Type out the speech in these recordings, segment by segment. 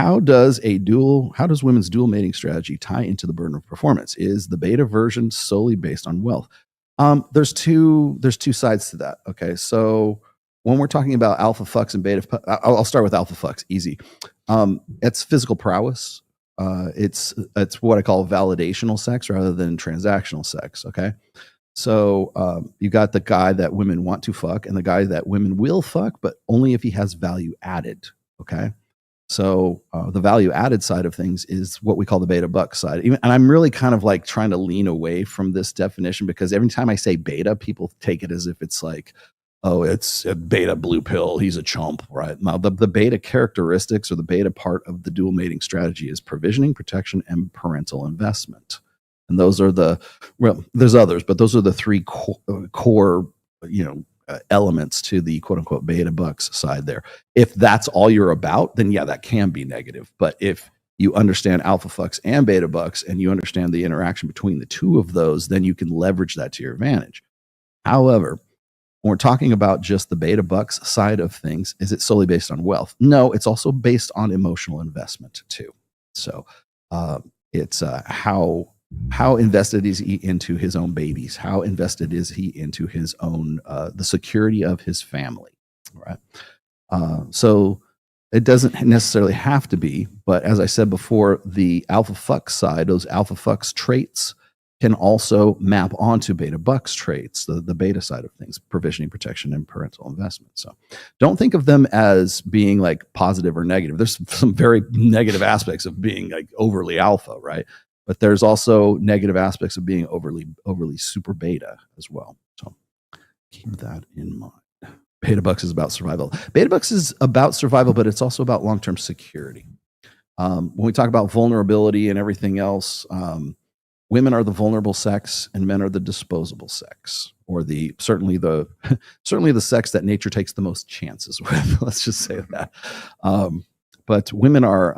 how does women's dual mating strategy tie into the burden of performance? Is the beta version solely based on wealth? There's two sides to that. Okay, so when we're talking about alpha fucks and beta, I'll start with alpha fucks. Easy. It's physical prowess. It's what I call validational sex rather than transactional sex. Okay, so you got the guy that women want to fuck and the guy that women will fuck, but only if he has value added. Okay. So the value added side of things is what we call the beta buck side. And I'm really kind of like trying to lean away from this definition because every time I say beta, people take it as if it's like, oh, it's a beta blue pill. He's a chump, right? Now, the beta characteristics or the beta part of the dual mating strategy is provisioning, protection, and parental investment. And those are there's others, but those are the three core, elements to the quote unquote beta bucks side there. If that's all you're about, then yeah, that can be negative. But if you understand alpha fucks and beta bucks and you understand the interaction between the two of those, then you can leverage that to your advantage. However, when we're talking about just the beta bucks side of things, is it solely based on wealth? No, it's also based on emotional investment too. So it's how invested is he into his own babies? How invested is he into his own, the security of his family, right? So it doesn't necessarily have to be, but as I said before, the alpha fuck side, those alpha fucks traits can also map onto beta bucks traits, the beta side of things, provisioning, protection, and parental investment. So don't think of them as being like positive or negative. There's some very negative aspects of being like overly alpha, right? But there's also negative aspects of being overly super beta as well. So keep that in mind. Beta bucks is about survival. Beta bucks is about survival, but it's also about long-term security. When we talk about vulnerability and everything else, women are the vulnerable sex and men are the disposable sex, or certainly the sex that nature takes the most chances with. Let's just say that. But women are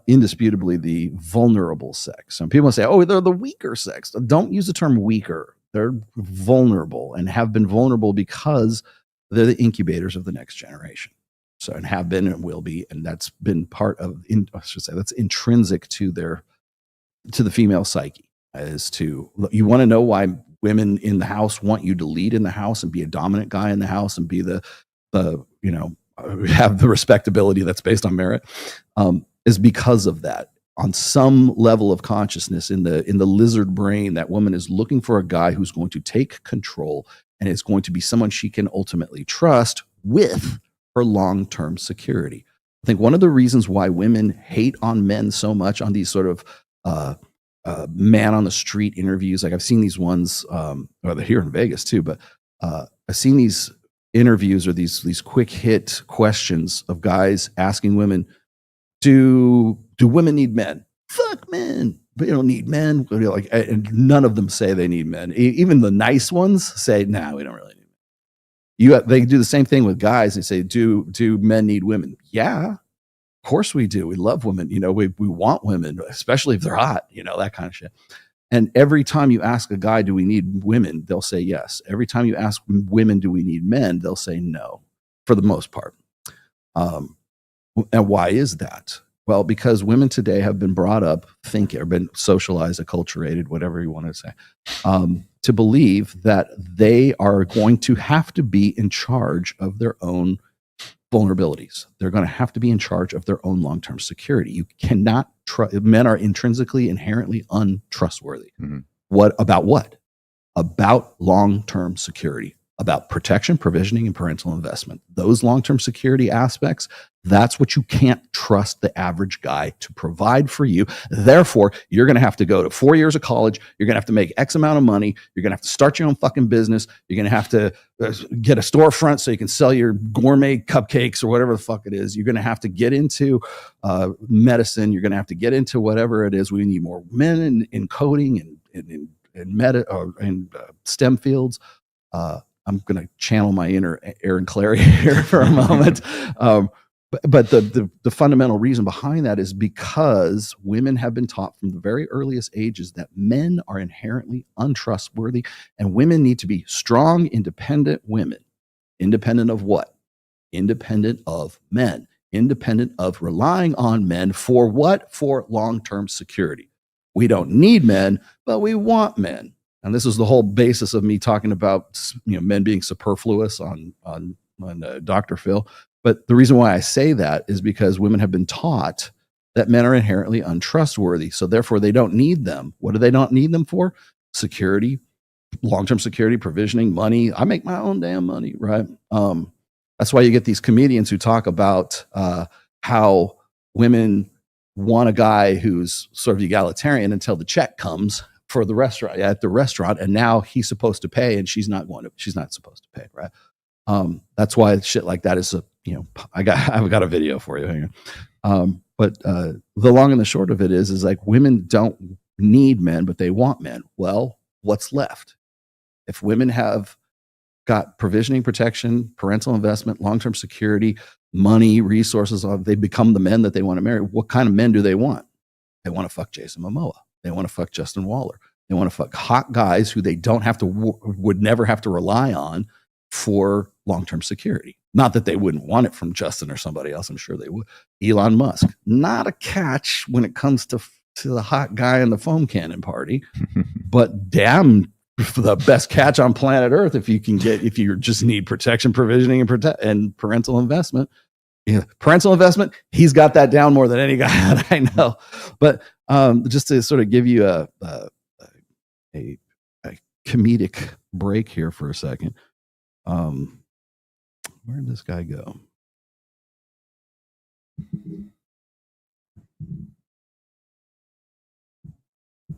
indisputably the vulnerable sex. Some people say, oh, they're the weaker sex. Don't use the term weaker. They're vulnerable and have been vulnerable because they're the incubators of the next generation. So, and have been and will be. And that's been part of, that's intrinsic to the female psyche. You want to know why women in the house want you to lead in the house and be a dominant guy in the house and be have the respectability that's based on merit, is because of that. On some level of consciousness in the lizard brain, that woman is looking for a guy who's going to take control and is going to be someone she can ultimately trust with her long-term security. I think one of the reasons why women hate on men so much on these sort of man on the street interviews, like I've seen these ones, they're here in Vegas too, but I've seen these interviews or these quick hit questions of guys asking women, do women need men? Fuck men. But you don't need men. And none of them say they need men. Even the nice ones say, nah, we don't really need men. They do the same thing with guys and say, do men need women? Yeah, of course we do. We love women. We want women, especially if they're hot, that kind of shit. And every time you ask a guy, do we need women? They'll say yes. Every time you ask women, do we need men? They'll say no, for the most part. And why is that? Well, because women today have been brought up thinking, or been socialized, acculturated, whatever you want to say, to believe that they are going to have to be in charge of their own vulnerabilities. They're going to have to be in charge of their own long-term security. You cannot men are intrinsically, inherently untrustworthy. Mm-hmm. What? About long-term security, about protection, provisioning, and parental investment. Those long-term security aspects, that's what you can't trust the average guy to provide for you. Therefore, you're going to have to go to 4 years of college. You're going to have to make X amount of money. You're going to have to start your own fucking business. You're going to have to get a storefront so you can sell your gourmet cupcakes or whatever the fuck it is. You're going to have to get into medicine. You're going to have to get into whatever it is. We need more men in coding and STEM fields. I'm going to channel my inner Aaron Clary here for a moment. But the fundamental reason behind that is because women have been taught from the very earliest ages that men are inherently untrustworthy, and women need to be strong, independent women. Independent of what? Independent of men. independent of relying on men for what? For long-term security. We don't need men, but we want men. And this is the whole basis of me talking about, men being superfluous on Dr. Phil. But the reason why I say that is because women have been taught that men are inherently untrustworthy. So therefore, they don't need them. What do they not need them for? Security, long-term security, provisioning, money. I make my own damn money, right? That's why you get these comedians who talk about how women want a guy who's sort of egalitarian until the check comes for the restaurant at the restaurant, and now he's supposed to pay, and she's not supposed to pay, right? That's why shit like that is I've got a video for you. Hang on. But the long and the short of it is like women don't need men, but they want men. Well, what's left? If women have got provisioning, protection, parental investment, long-term security, money, resources, they become the men that they want to marry. What kind of men do they want? They want to fuck Jason Momoa. They want to fuck Justin Waller. They want to fuck hot guys who they don't have to, would never have to rely on for long-term security. Not that they wouldn't want it from Justin or somebody else. I'm sure they would. Elon Musk, not a catch when it comes to the hot guy in the foam cannon party, but damn, the best catch on planet Earth if you just need protection, provisioning, and parental investment. Yeah, parental investment, he's got that down more than any guy that I know. But just to sort of give you a comedic break here for a second, where did this guy go?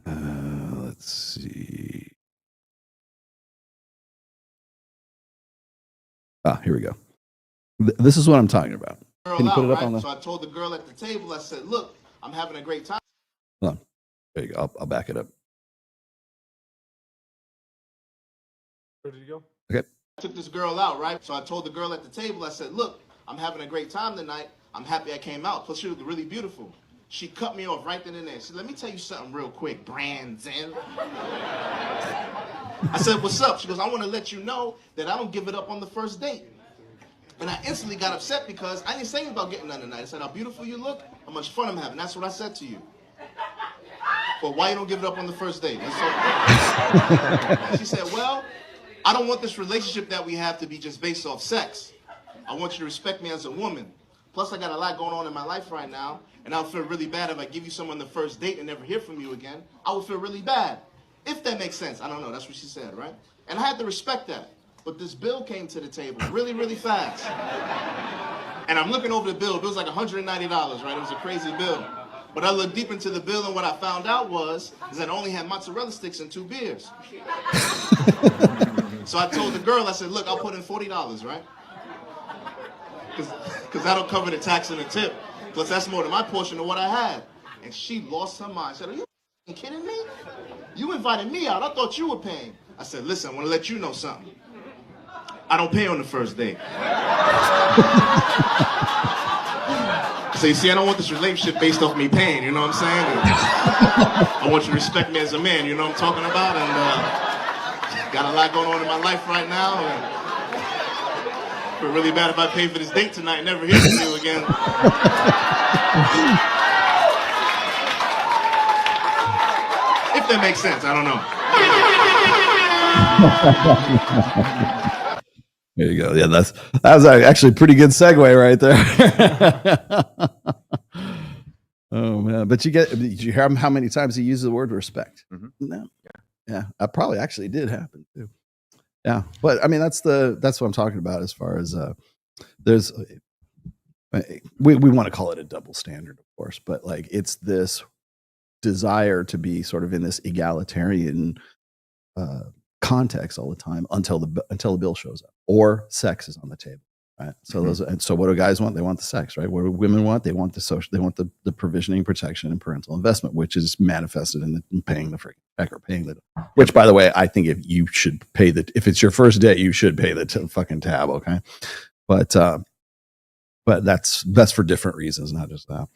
Let's see. Here we go. This is what I'm talking about. Can you put it up on the? So I told the girl at the table, I said, look, I'm having a great time. Hold on. There you go. I'll back it up. Where did you go? Okay. I took this girl out, right? So I told the girl at the table, I said, look, I'm having a great time tonight. I'm happy I came out. Plus, she looked really beautiful. She cut me off right then and there. She said, let me tell you something real quick, Brandon. I said, what's up? She goes, I want to let you know that I don't give it up on the first date. And I instantly got upset because I didn't say anything about getting none tonight. I said, how beautiful you look, how much fun I'm having. That's what I said to you. But why you don't give it up on the first date? She said, well, I don't want this relationship that we have to be just based off sex. I want you to respect me as a woman. Plus, I got a lot going on in my life right now, and I would feel really bad if I give you someone the first date and never hear from you again. I would feel really bad. If that makes sense. I don't know. That's what she said, right? And I had to respect that. But this bill came to the table really, really fast. And I'm looking over the bill. The bill's like $190, right? It was a crazy bill. But I looked deep into the bill, and what I found out is that I only had mozzarella sticks and 2 beers. So I told the girl, I said, look, I'll put in $40, right? Because that'll cover the tax and the tip. Plus, that's more than my portion of what I had. And she lost her mind. She said, are you kidding me? You invited me out. I thought you were paying. I said, listen, I want to let you know something. I don't pay on the first date. So you see, I don't want this relationship based off me paying, you know what I'm saying? I want you to respect me as a man, you know what I'm talking about? And got a lot going on in my life right now. And I feel really bad if I pay for this date tonight and never hear from you again. If that makes sense, I don't know. There you go. Yeah, that was actually a pretty good segue right there. Oh man! But did you hear how many times he used the word respect? Mm-hmm. No. Yeah, that probably actually did happen too. Yeah, but I mean that's what I'm talking about as far as there's we want to call it a double standard, of course, but like it's this desire to be sort of in this egalitarian context all the time until the bill shows up or sex is on the table, right? So so what do guys want? They want the sex, right? What do women want? They want the provisioning, protection, and parental investment, which is manifested in paying the freaking check or paying the. Which, by the way, I think if it's your first date, you should pay the fucking tab, okay? But that's for different reasons, not just that.